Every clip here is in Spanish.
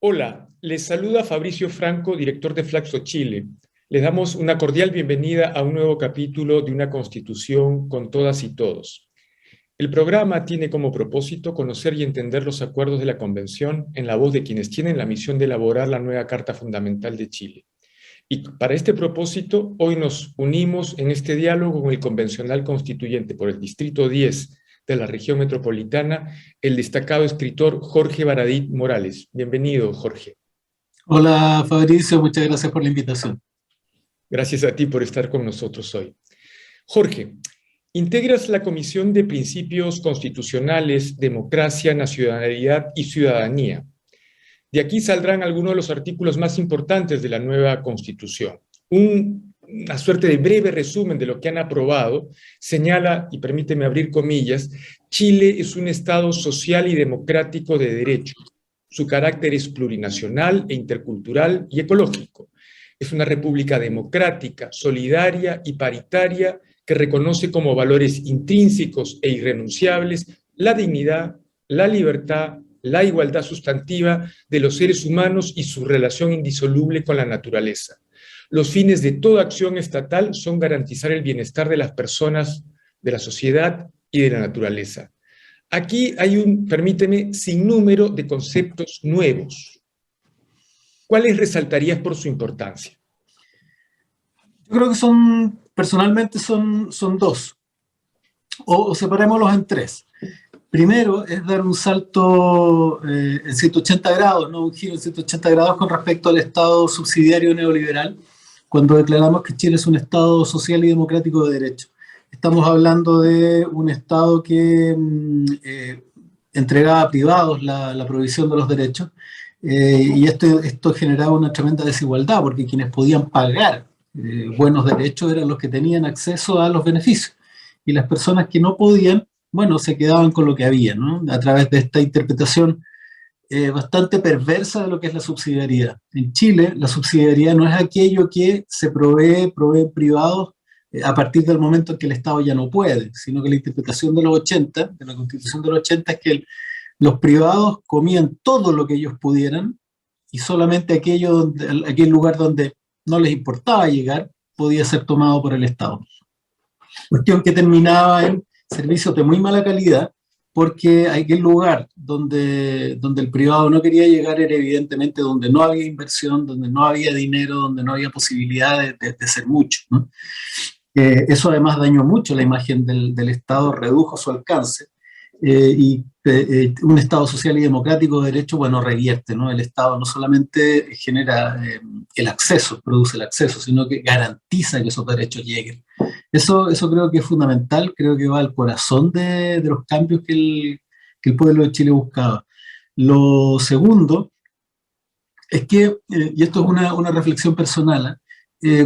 Hola, les saluda Fabricio Franco, director de Flaxo Chile. Les damos una cordial bienvenida a un nuevo capítulo de Una Constitución con todas y todos. El programa tiene como propósito conocer y entender los acuerdos de la Convención en la voz de quienes tienen la misión de elaborar la nueva Carta Fundamental de Chile. Y para este propósito, hoy nos unimos en este diálogo con el convencional constituyente por el Distrito 10 de la región metropolitana, el destacado escritor Jorge Baradit Morales. Bienvenido, Jorge. Hola Fabricio, muchas gracias por la invitación. Gracias a ti por estar con nosotros hoy. Jorge, integras la Comisión de Principios Constitucionales, Democracia, Nacionalidad y Ciudadanía. De aquí saldrán algunos de los artículos más importantes de la nueva Constitución. Una suerte de breve resumen de lo que han aprobado señala, y permíteme abrir comillas, Chile es un Estado social y democrático de derecho. Su carácter es plurinacional e intercultural y ecológico. Es una república democrática, solidaria y paritaria que reconoce como valores intrínsecos e irrenunciables la dignidad, la libertad, la igualdad sustantiva de los seres humanos y su relación indisoluble con la naturaleza. Los fines de toda acción estatal son garantizar el bienestar de las personas, de la sociedad y de la naturaleza. Aquí hay permíteme, sinnúmero de conceptos nuevos. ¿Cuáles resaltarías por su importancia? Yo creo que personalmente son dos, o separémoslos en tres. Primero es dar un salto en 180 grados, ¿no? Un giro en 180 grados con respecto al Estado subsidiario neoliberal, cuando declaramos que Chile es un Estado social y democrático de derecho. Estamos hablando de un Estado que entregaba a privados la provisión de los derechos, y esto generaba una tremenda desigualdad, porque quienes podían pagar buenos derechos eran los que tenían acceso a los beneficios, y las personas que no podían, bueno, se quedaban con lo que había, ¿no? A través de esta interpretación bastante perversa de lo que es la subsidiariedad. En Chile, la subsidiariedad no es aquello que se provee privados a partir del momento en que el Estado ya no puede, sino que la interpretación de los 80, de la Constitución de los 80, es que los privados comían todo lo que ellos pudieran y solamente aquel lugar donde no les importaba llegar podía ser tomado por el Estado. Cuestión que terminaba en servicios de muy mala calidad, porque aquel lugar donde el privado no quería llegar era evidentemente donde no había inversión, donde no había dinero, donde no había posibilidad de hacer mucho, ¿no? Eso además dañó mucho la imagen del Estado, redujo su alcance, y un Estado social y democrático de derecho, bueno, revierte, ¿no? El Estado no solamente genera el acceso, produce el acceso, sino que garantiza que esos derechos lleguen. Eso creo que es fundamental, creo que va al corazón de los cambios que el pueblo de Chile buscaba. Lo segundo es que, y esto es una reflexión personal,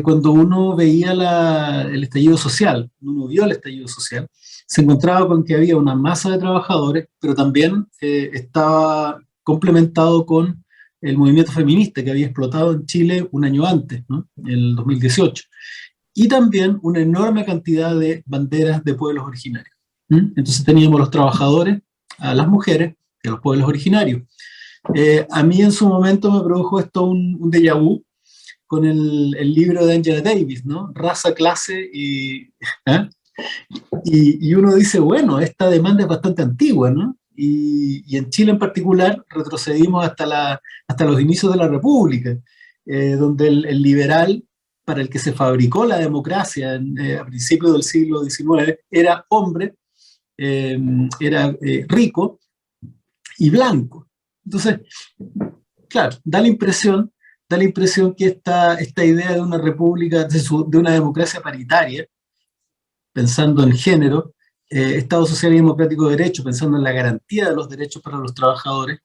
cuando uno veía el estallido social, uno vio el estallido social, se encontraba con que había una masa de trabajadores, pero también estaba complementado con el movimiento feminista que había explotado en Chile un año antes, ¿no? En el 2018. Y también una enorme cantidad de banderas de pueblos originarios. Entonces teníamos los trabajadores, a las mujeres y a los pueblos originarios. A mí en su momento me produjo esto un déjà vu con el libro de Angela Davis, ¿no? Raza, clase ¿eh? Y uno dice, bueno, esta demanda es bastante antigua, ¿no? Y en Chile en particular retrocedimos hasta los inicios de la República, donde el liberal, para el que se fabricó la democracia a principios del siglo XIX, era hombre, era rico y blanco. Entonces, claro, da la impresión que esta idea de una república, de una democracia paritaria, pensando en género, Estado social y democrático de derecho, pensando en la garantía de los derechos para los trabajadores,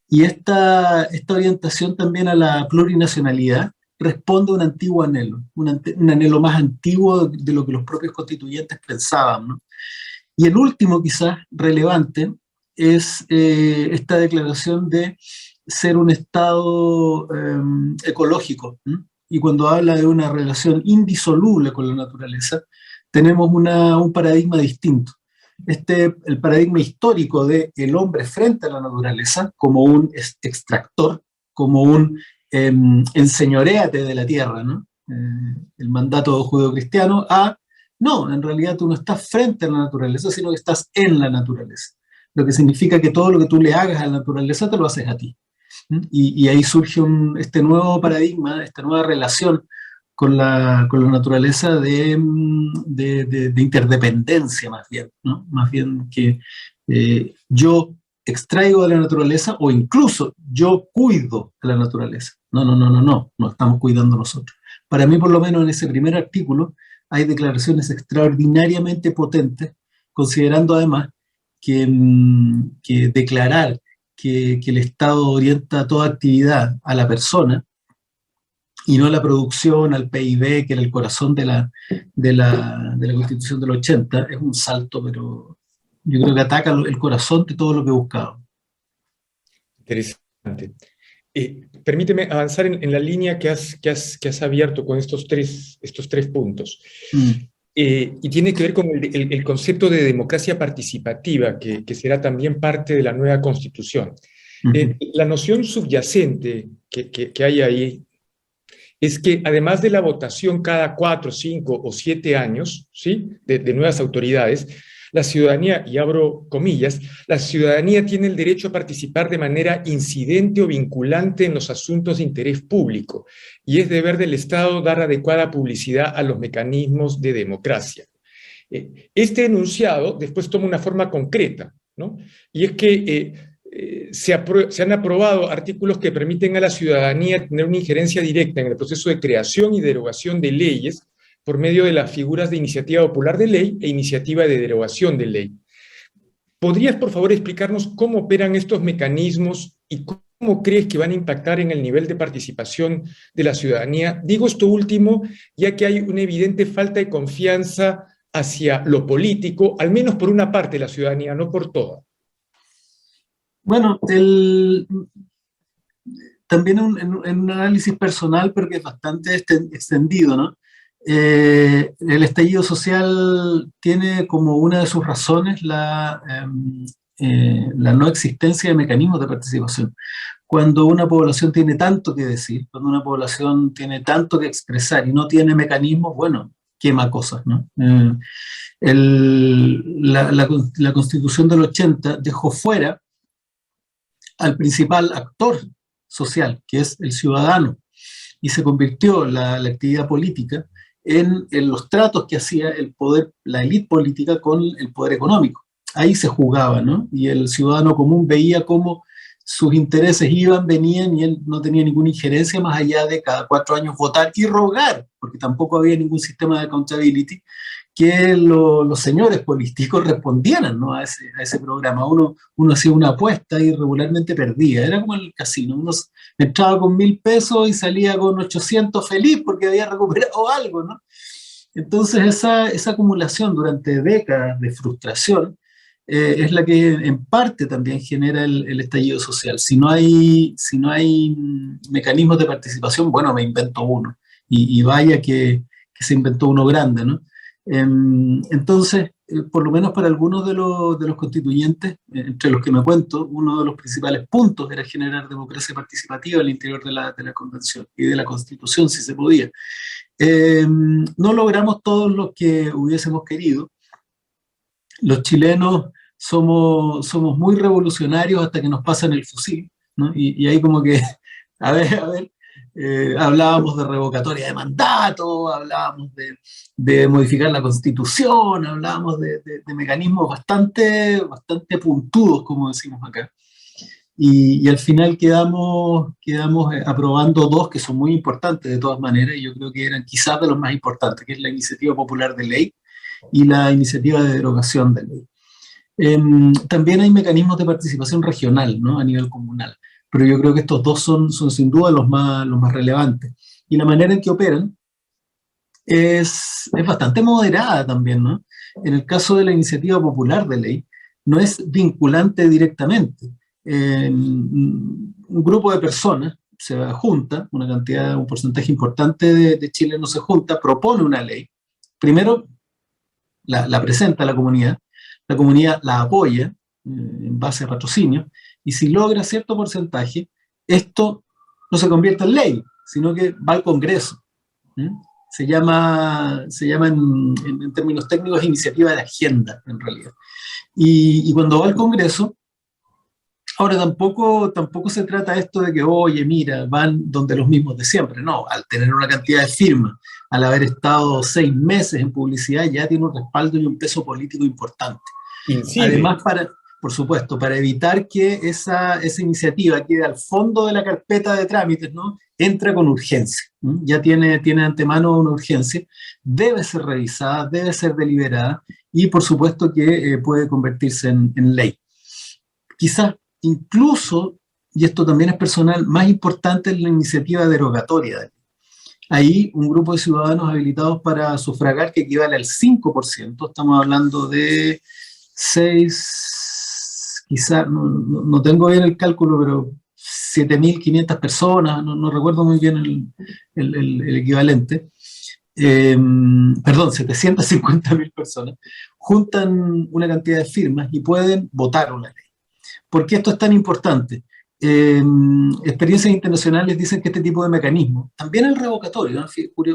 y esta orientación también a la plurinacionalidad responde a un antiguo anhelo, un anhelo más antiguo de lo que los propios constituyentes pensaban, ¿no? Y el último, quizás relevante, es esta declaración de ser un Estado ecológico, ¿no? Y cuando habla de una relación indisoluble con la naturaleza, tenemos un paradigma distinto. El paradigma histórico de el hombre frente a la naturaleza como un extractor, como un enseñoréate de la tierra, ¿no? El mandato judeocristiano, a no, en realidad tú no estás frente a la naturaleza, sino que estás en la naturaleza. Lo que significa que todo lo que tú le hagas a la naturaleza te lo haces a ti. Y ahí surge este nuevo paradigma, esta nueva relación con la naturaleza de interdependencia, más bien, ¿no? Más bien que yo extraigo de la naturaleza o incluso yo cuido de la naturaleza. No estamos cuidando nosotros. Para mí, por lo menos en ese primer artículo, hay declaraciones extraordinariamente potentes, considerando además que declarar que el Estado orienta toda actividad a la persona y no a la producción, al PIB, que era el corazón de la Constitución del 80, es un salto, pero yo creo que ataca el corazón de todo lo que buscaba. Interesante. Permíteme avanzar en la línea que has abierto con estos tres puntos. Y tiene que ver con el concepto de democracia participativa, que será también parte de la nueva Constitución. La noción subyacente que hay ahí es que además de la votación cada 4, 5 o 7 años, ¿sí?, de nuevas autoridades, la ciudadanía, y abro comillas, la ciudadanía tiene el derecho a participar de manera incidente o vinculante en los asuntos de interés público, y es deber del Estado dar adecuada publicidad a los mecanismos de democracia. Este enunciado después toma una forma concreta, ¿no? Y es que se han aprobado artículos que permiten a la ciudadanía tener una injerencia directa en el proceso de creación y derogación de leyes por medio de las figuras de iniciativa popular de ley e iniciativa de derogación de ley. ¿Podrías, por favor, explicarnos cómo operan estos mecanismos y cómo crees que van a impactar en el nivel de participación de la ciudadanía? Digo esto último, ya que hay una evidente falta de confianza hacia lo político, al menos por una parte de la ciudadanía, no por toda. Bueno, también en un análisis personal, pero que es bastante extendido, ¿no? El estallido social tiene como una de sus razones la no existencia de mecanismos de participación. Cuando una población tiene tanto que decir, cuando una población tiene tanto que expresar y no tiene mecanismos, bueno, quema cosas, ¿no? La Constitución del 80 dejó fuera al principal actor social, que es el ciudadano, y se convirtió la actividad política en los tratos que hacía el poder, la élite política con el poder económico. Ahí se jugaba, ¿no? Y el ciudadano común veía cómo sus intereses iban, venían, y él no tenía ninguna injerencia más allá de cada 4 años votar y rogar, porque tampoco había ningún sistema de accountability, que los señores políticos respondieran, ¿no?, a ese programa. Uno hacía una apuesta y regularmente perdía. Era como el casino. Uno entraba con 1.000 pesos y salía con 800 feliz porque había recuperado algo, ¿no? Entonces esa acumulación durante décadas de frustración es la que en parte también genera el estallido social. Si no hay mecanismos de participación, bueno, me invento uno. Y vaya que se inventó uno grande, ¿no? Entonces, por lo menos para algunos de los constituyentes, entre los que me cuento, uno de los principales puntos era generar democracia participativa al interior de la convención y de la Constitución, si se podía. No logramos todo lo que hubiésemos querido. Los chilenos somos muy revolucionarios hasta que nos pasan el fusil, ¿no? Y ahí como que, a ver, hablábamos de revocatoria de mandato, hablábamos de modificar la Constitución, hablábamos de mecanismos bastante puntudos, como decimos acá. Y al final quedamos aprobando 2 que son muy importantes de todas maneras, y yo creo que eran quizás de los más importantes, que es la iniciativa popular de ley y la iniciativa de derogación de ley. También hay mecanismos de participación regional, ¿no?, a nivel comunal, pero yo creo que estos 2 son sin duda los más relevantes. Y la manera en que operan es bastante moderada también, ¿no? En el caso de la iniciativa popular de ley, no es vinculante directamente. Un grupo de personas se junta, un porcentaje importante de chilenos se junta, propone una ley. Primero la presenta a la comunidad la apoya en base a raciocinio, y si logra cierto porcentaje, esto no se convierte en ley, sino que va al Congreso. ¿Mm? Se llama en términos técnicos iniciativa de agenda, en realidad. Y cuando va al Congreso, ahora tampoco se trata esto de que, oye, mira, van donde los mismos de siempre. No, al tener una cantidad de firmas, al haber estado 6 meses en publicidad, ya tiene un respaldo y un peso político importante. Incide. Además, por supuesto, para evitar que esa iniciativa quede al fondo de la carpeta de trámites, ¿no? Entra con urgencia. ¿Mm? Ya tiene de antemano una urgencia, debe ser revisada, debe ser deliberada y por supuesto que puede convertirse en ley. Quizás incluso, y esto también es personal, más importante es la iniciativa derogatoria. Ahí un grupo de ciudadanos habilitados para sufragar, que equivale al 5%, estamos hablando de 6, quizás, no tengo bien el cálculo, pero 7.500 personas, no recuerdo muy bien el equivalente, perdón, 750.000 personas, juntan una cantidad de firmas y pueden votar una ley. ¿Por qué esto es tan importante? Experiencias internacionales dicen que este tipo de mecanismos, también el revocatorio, ¿no?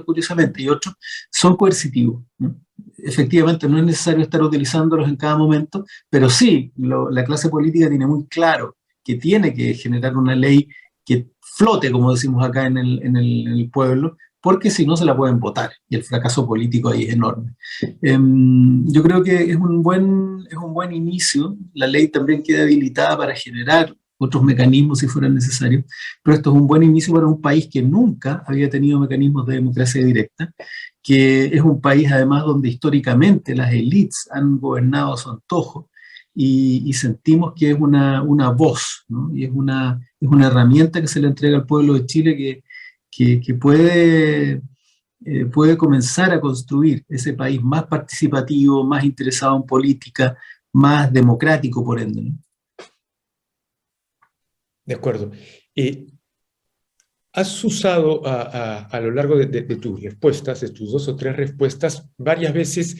Curiosamente, y otros, son coercitivos, ¿no? Efectivamente, no es necesario estar utilizándolos en cada momento, pero sí, la clase política tiene muy claro que tiene que generar una ley que flote, como decimos acá en el pueblo, porque si no se la pueden votar, y el fracaso político ahí es enorme. Yo creo que es un buen inicio. La ley también queda habilitada para generar otros mecanismos si fueran necesarios, pero esto es un buen inicio para un país que nunca había tenido mecanismos de democracia directa, que es un país además donde históricamente las élites han gobernado a su antojo, y sentimos que es una voz, ¿no? Y es una herramienta que se le entrega al pueblo de Chile que puede comenzar a construir ese país más participativo, más interesado en política, más democrático, por ende, ¿no? De acuerdo. Has usado a lo largo de tus respuestas, de tus 2 o 3 respuestas, varias veces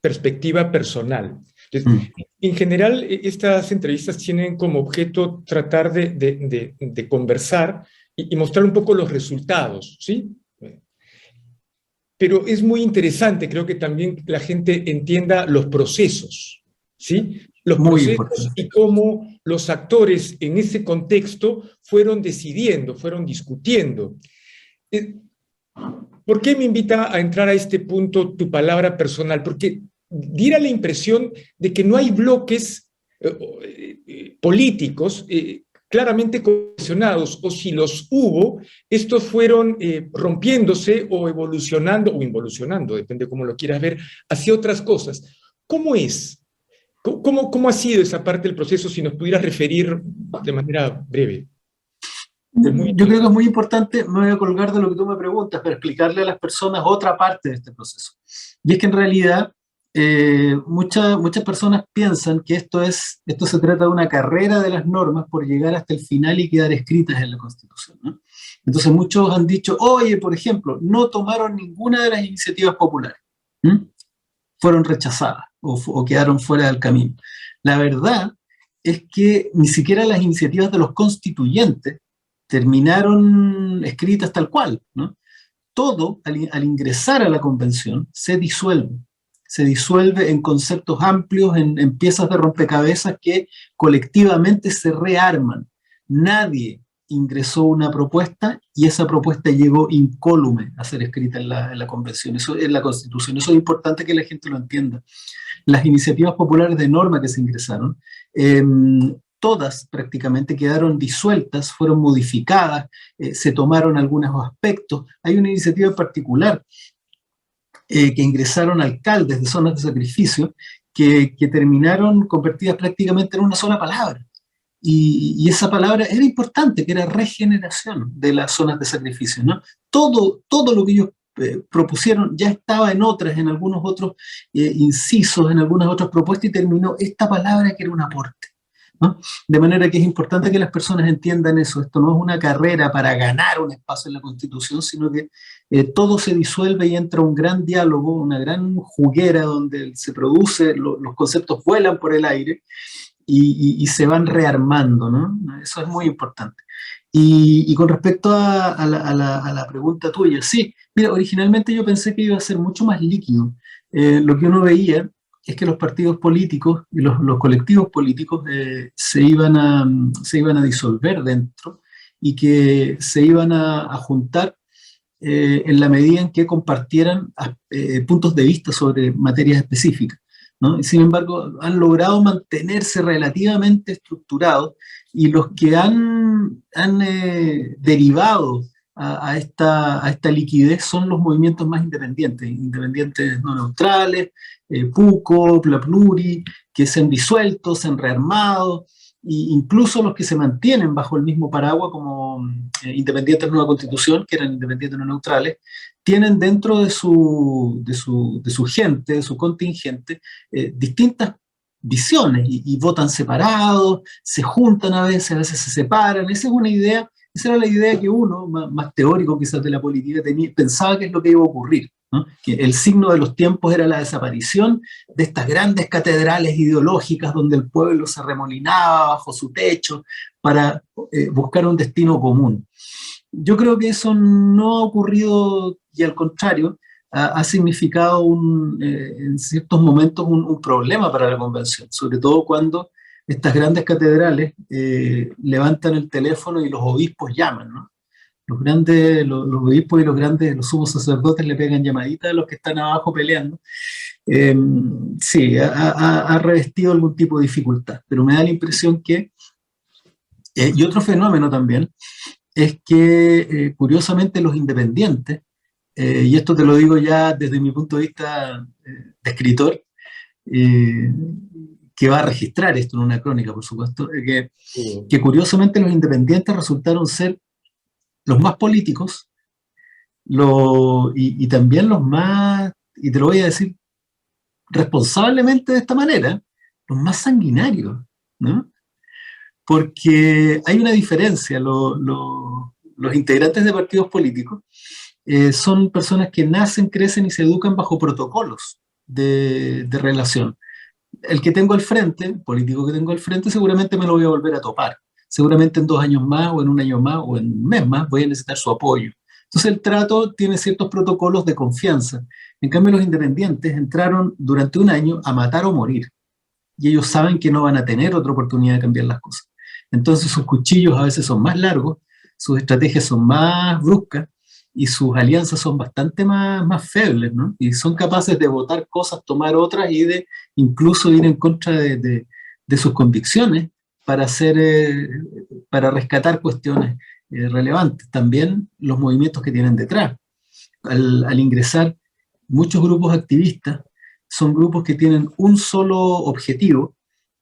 perspectiva personal. Entonces, en general, estas entrevistas tienen como objeto tratar de conversar y mostrar un poco los resultados, ¿sí? Pero es muy interesante, creo que también la gente entienda los procesos, ¿sí? Los Muy procesos importante. y cómo los actores en ese contexto fueron decidiendo, fueron discutiendo. ¿Por qué me invita a entrar a este punto tu palabra personal? Porque diera la impresión de que no hay bloques políticos claramente cohesionados, o si los hubo, estos fueron rompiéndose o evolucionando, o involucionando, depende cómo lo quieras ver, hacia otras cosas. ¿Cómo es? ¿Cómo ha sido esa parte del proceso, si nos pudieras referir de manera breve? Yo creo que es muy importante, me voy a colgar de lo que tú me preguntas, para explicarle a las personas otra parte de este proceso. Y es que en realidad muchas personas piensan que esto se trata de una carrera de las normas por llegar hasta el final y quedar escritas en la Constitución, ¿no? Entonces muchos han dicho, oye, por ejemplo, no tomaron ninguna de las iniciativas populares, ¿Mm? Fueron rechazadas o quedaron fuera del camino. La verdad es que ni siquiera las iniciativas de los constituyentes terminaron escritas tal cual, ¿no? Todo, al ingresar a la convención, se disuelve en conceptos amplios, en piezas de rompecabezas que colectivamente se rearman. Nadie ingresó una propuesta y esa propuesta llegó incólume a ser escrita en la convención, eso en la Constitución. Eso es importante que la gente lo entienda. Las iniciativas populares de norma que se ingresaron, todas prácticamente quedaron disueltas, fueron modificadas, se tomaron algunos aspectos. Hay una iniciativa en particular que ingresaron alcaldes de zonas de sacrificio que terminaron convertidas prácticamente en una sola palabra. Y esa palabra era importante, que era regeneración de las zonas de sacrificio, ¿no? Todo lo que ellos propusieron ya estaba en algunos otros incisos, en algunas otras propuestas, y terminó esta palabra que era un aporte, ¿no? De manera que es importante que las personas entiendan eso. Esto no es una carrera para ganar un espacio en la Constitución, sino que todo se disuelve y entra un gran diálogo, una gran juguera donde se produce, los conceptos vuelan por el aire y se van rearmando, ¿no? Eso es muy importante. Y con respecto a la pregunta tuya, sí, mira, originalmente yo pensé que iba a ser mucho más líquido. Lo que uno veía es que los partidos políticos y los colectivos políticos se iban a disolver dentro y que se iban a juntar en la medida en que compartieran puntos de vista sobre materias específicas, ¿no? Y sin embargo, han logrado mantenerse relativamente estructurados y los que han derivado a esta liquidez son los movimientos más independientes, independientes no neutrales, PUCO, PLAPLURI, que se han disuelto, se han rearmado, e incluso los que se mantienen bajo el mismo paraguas como independientes de Nueva Constitución, que eran independientes no neutrales, tienen dentro de su gente, de su contingente, distintas visiones y votan separados, se juntan a veces se separan. Esa es una idea, esa era la idea que uno, más teórico quizás de la política, pensaba que es lo que iba a ocurrir, ¿no? Que el signo de los tiempos era la desaparición de estas grandes catedrales ideológicas donde el pueblo se remolinaba bajo su techo para buscar un destino común. Yo creo que eso no ha ocurrido y al contrario, ha significado en ciertos momentos un problema para la convención, sobre todo cuando estas grandes catedrales levantan el teléfono y los obispos llaman, ¿no? Los obispos y los sumos sacerdotes le pegan llamaditas a los que están abajo peleando. Sí, ha revestido algún tipo de dificultad, pero me da la impresión que, y otro fenómeno también, es que curiosamente los independientes, y esto te lo digo ya desde mi punto de vista de escritor, eh, que va a registrar esto en una crónica, por supuesto, que curiosamente los independientes resultaron ser los más políticos y también los más, y te lo voy a decir responsablemente de esta manera, los más sanguinarios, ¿no? Porque hay una diferencia, los integrantes de partidos políticos son personas que nacen, crecen y se educan bajo protocolos de relación. El que tengo al frente, el político que tengo al frente, seguramente me lo voy a volver a topar. Seguramente en 2 años más, o en un año más, o en un mes más, voy a necesitar su apoyo. Entonces el trato tiene ciertos protocolos de confianza. En cambio, los independientes entraron durante un año a matar o morir. Y ellos saben que no van a tener otra oportunidad de cambiar las cosas. Entonces sus cuchillos a veces son más largos, sus estrategias son más bruscas, y sus alianzas son bastante más febles, ¿no? Y son capaces de votar cosas, tomar otras y de incluso ir en contra de sus convicciones para, para rescatar cuestiones relevantes. También los movimientos que tienen detrás. Al ingresar, muchos grupos activistas son grupos que tienen un solo objetivo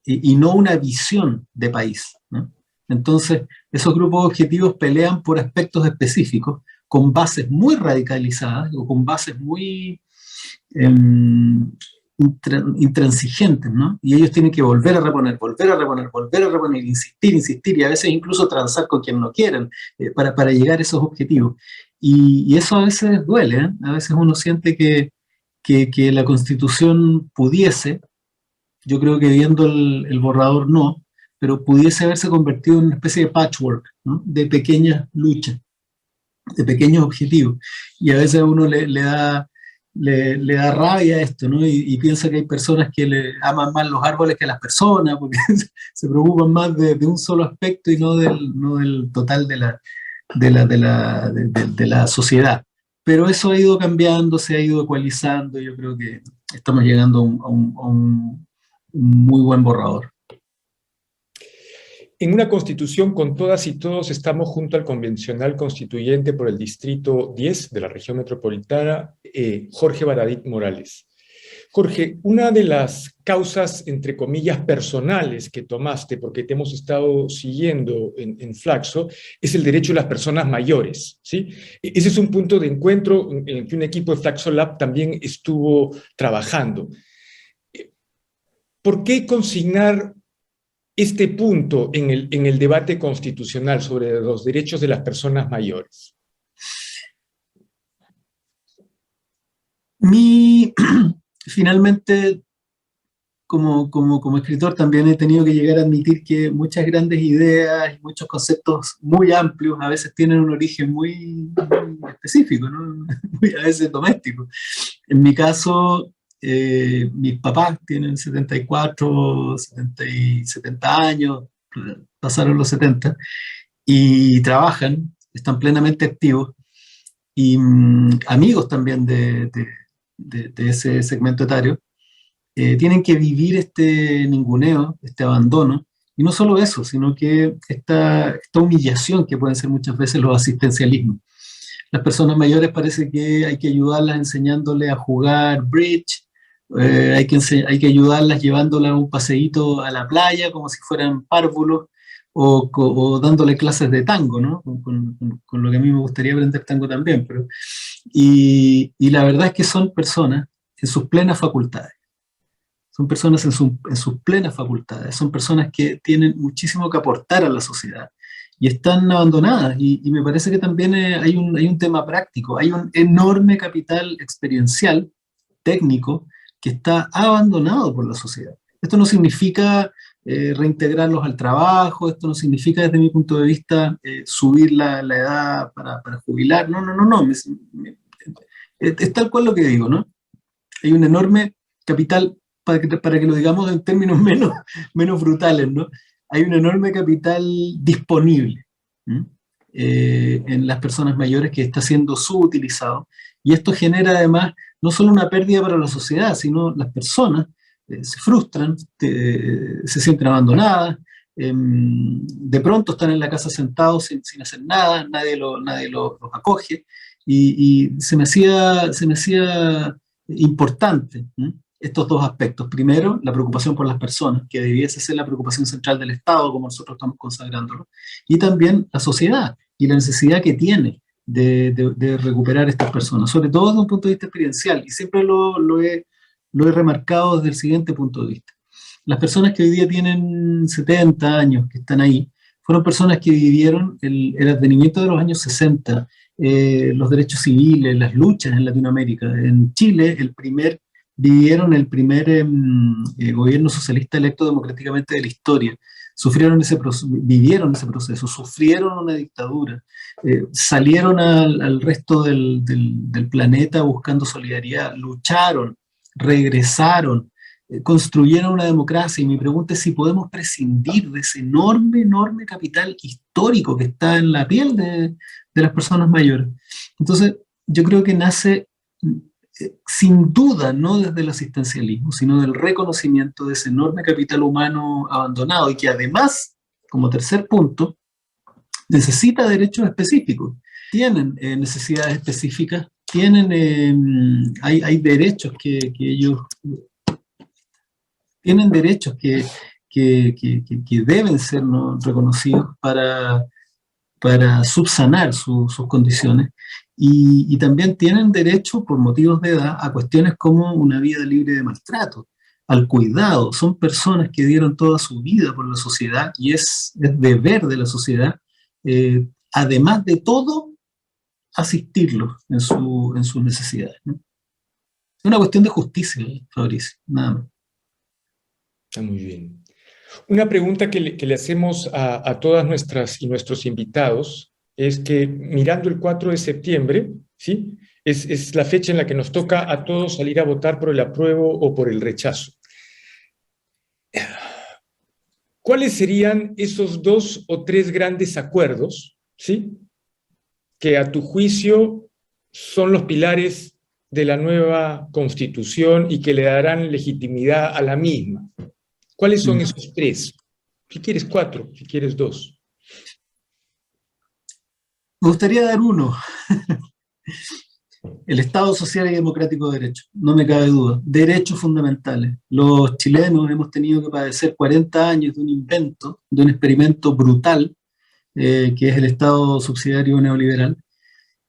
y no una visión de país, ¿no? Entonces, esos grupos objetivos pelean por aspectos específicos, con bases muy radicalizadas o con bases muy intransigentes, ¿no? Y ellos tienen que volver a reponer, insistir, insistir, y a veces incluso transar con quien no quieren para llegar a esos objetivos. Y eso a veces duele, ¿eh? A veces uno siente que la Constitución pudiese, yo creo que viendo el borrador no, pero pudiese haberse convertido en una especie de patchwork, ¿no? De pequeñas luchas, de pequeños objetivos. Y a veces a uno le da rabia esto, ¿no? Y piensa que hay personas que le aman más los árboles que a las personas, porque se preocupan más de un solo aspecto y no del total de la sociedad. Pero eso ha ido cambiando, se ha ido ecualizando, y yo creo que estamos llegando a un muy buen borrador. En una constitución con todas y todos estamos junto al convencional constituyente por el distrito 10 de la región metropolitana, Jorge Baradit Morales. Jorge, una de las causas, entre comillas, personales que tomaste, porque te hemos estado siguiendo en Flaxo, es el derecho de las personas mayores, ¿sí? Ese es un punto de encuentro en el que un equipo de Flaxo Lab también estuvo trabajando. ¿Por qué consignar este punto en el debate constitucional sobre los derechos de las personas mayores? Finalmente, como escritor también he tenido que llegar a admitir que muchas grandes ideas y muchos conceptos muy amplios a veces tienen un origen muy específico, ¿no? Muy a veces doméstico. En mi caso, mis papás tienen 74, 70 años, pasaron los 70, y trabajan, están plenamente activos, y amigos también de ese segmento etario, tienen que vivir este ninguneo, este abandono, y no solo eso, sino que esta humillación que pueden ser muchas veces los asistencialismos. Las personas mayores parece que hay que ayudarlas enseñándoles a jugar bridge, hay que ayudarlas llevándolas a un paseíto a la playa como si fueran párvulos, o dándole clases de tango, ¿no? Con lo que a mí me gustaría aprender tango también. Y la verdad es que son personas en sus plenas facultades. Son personas en sus plenas facultades, son personas que tienen muchísimo que aportar a la sociedad y están abandonadas. Y me parece que también hay un tema práctico, hay un enorme capital experiencial, técnico, que está abandonado por la sociedad. Esto no significa reintegrarlos al trabajo, esto no significa desde mi punto de vista subir la edad para jubilar, no, es tal cual lo que digo, ¿no? Hay un enorme capital, para que lo digamos en términos menos brutales, ¿no? Hay un enorme capital disponible en las personas mayores que está siendo subutilizado, y esto genera además no solo una pérdida para la sociedad, sino las personas se frustran, se sienten abandonadas, de pronto están en la casa sentados sin hacer nada, nadie los acoge, y se me hacía importante estos dos aspectos. Primero, la preocupación por las personas, que debiese ser la preocupación central del Estado, como nosotros estamos consagrándolo, y también la sociedad y la necesidad que tiene de recuperar a estas personas, sobre todo desde un punto de vista experiencial, y siempre lo he remarcado desde el siguiente punto de vista. Las personas que hoy día tienen 70 años, que están ahí, fueron personas que vivieron el advenimiento de los años 60, los derechos civiles, las luchas en Latinoamérica. En Chile, vivieron el primer gobierno socialista electo democráticamente de la historia. Vivieron ese proceso, sufrieron una dictadura, salieron al resto del planeta buscando solidaridad, lucharon, regresaron, construyeron una democracia, y mi pregunta es si podemos prescindir de ese enorme capital histórico que está en la piel de las personas mayores. Entonces, yo creo que nace sin duda, no desde el asistencialismo, sino del reconocimiento de ese enorme capital humano abandonado, y que además, como tercer punto, necesita derechos específicos. Tienen necesidades específicas, hay derechos que ellos tienen derechos que deben ser, ¿no?, reconocidos para subsanar sus condiciones, y también tienen derecho, por motivos de edad, a cuestiones como una vida libre de maltrato, al cuidado. Son personas que dieron toda su vida por la sociedad, y es deber de la sociedad, además de todo, asistirlos en sus necesidades, ¿no? Es una cuestión de justicia, Fabricio, nada más. Está muy bien. Una pregunta que le hacemos a todas nuestros invitados es que, mirando el 4 de septiembre, ¿sí?, es la fecha en la que nos toca a todos salir a votar por el apruebo o por el rechazo. ¿Cuáles serían esos 2 o 3 grandes acuerdos, ¿sí?, que a tu juicio son los pilares de la nueva Constitución y que le darán legitimidad a la misma? ¿Cuáles son esos 3? Si quieres 4, si quieres 2. Me gustaría dar uno. El Estado social y democrático de derecho, no me cabe duda. Derechos fundamentales. Los chilenos hemos tenido que padecer 40 años de un invento, de un experimento brutal, que es el Estado subsidiario neoliberal,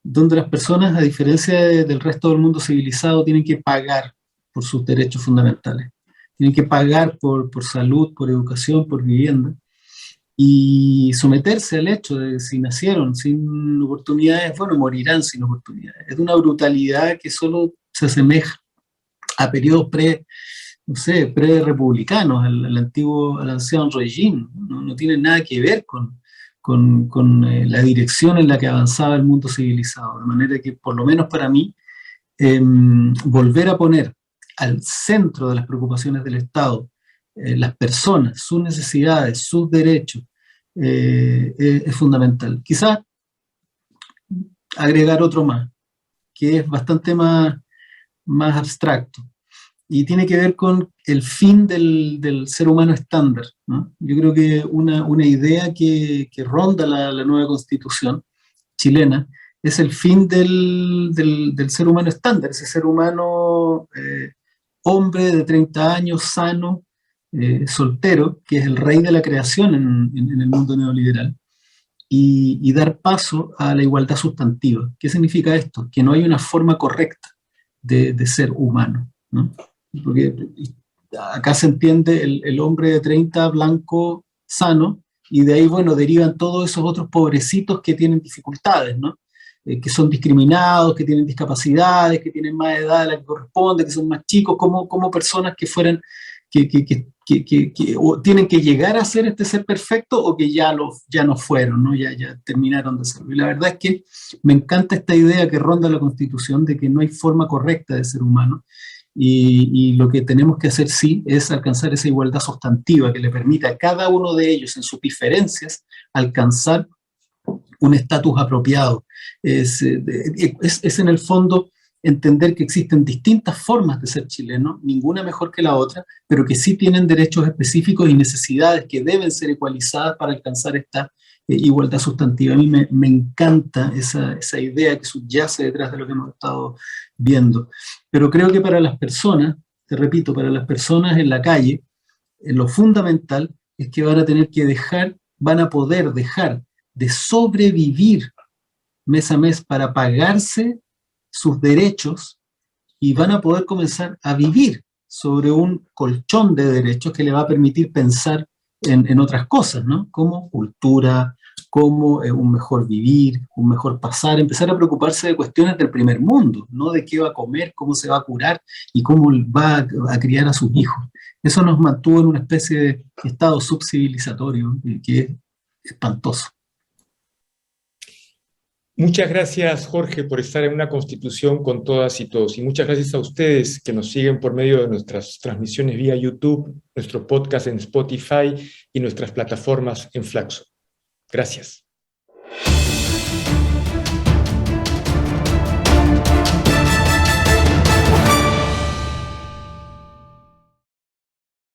donde las personas, a diferencia del resto del mundo civilizado, tienen que pagar por sus derechos fundamentales. Tienen que pagar por salud, por educación, por vivienda, y someterse al hecho de que si nacieron sin oportunidades, bueno, morirán sin oportunidades. Es de una brutalidad que solo se asemeja a periodos no sé, pre-republicanos, el ancien régimen, no tiene nada que ver con la dirección en la que avanzaba el mundo civilizado. De manera que, por lo menos para mí, volver a poner al centro de las preocupaciones del Estado las personas, sus necesidades, sus derechos, es fundamental. Quizás agregar otro más, que es bastante más abstracto, y tiene que ver con el fin del ser humano estándar, ¿no? Yo creo que una idea que ronda la nueva Constitución chilena es el fin del ser humano estándar, ese ser humano hombre de 30 años, sano, soltero, que es el rey de la creación en el mundo neoliberal, y dar paso a la igualdad sustantiva. ¿Qué significa esto? Que no hay una forma correcta de ser humano, ¿no? Porque acá se entiende el hombre de 30, blanco, sano, y de ahí, bueno, derivan todos esos otros pobrecitos que tienen dificultades, ¿no? Que son discriminados, que tienen discapacidades, que tienen más edad de la que corresponde, que son más chicos, como personas que fueran, que o tienen que llegar a ser este ser perfecto o que ya no fueron, ¿no? Ya terminaron de serlo. Y la verdad es que me encanta esta idea que ronda la Constitución de que no hay forma correcta de ser humano. Y lo que tenemos que hacer, sí, es alcanzar esa igualdad sustantiva que le permita a cada uno de ellos, en sus diferencias, alcanzar un estatus apropiado. Es en el fondo entender que existen distintas formas de ser chileno, ninguna mejor que la otra, pero que sí tienen derechos específicos y necesidades que deben ser ecualizadas para alcanzar esta igualdad sustantiva. A mí me encanta esa idea que subyace detrás de lo que hemos estado viendo. Pero creo que para las personas, te repito, para las personas en la calle, lo fundamental es que van a poder dejar de sobrevivir mes a mes para pagarse sus derechos y van a poder comenzar a vivir sobre un colchón de derechos que le va a permitir pensar en otras cosas, ¿no? Como cultura, como un mejor vivir, un mejor pasar, empezar a preocuparse de cuestiones del primer mundo, no de qué va a comer, cómo se va a curar y cómo va a criar a sus hijos. Eso nos mantuvo en una especie de estado subcivilizatorio que es espantoso. Muchas gracias, Jorge, por estar en Una Constitución con todas y todos. Y muchas gracias a ustedes que nos siguen por medio de nuestras transmisiones vía YouTube, nuestro podcast en Spotify y nuestras plataformas en Flaxo. Gracias.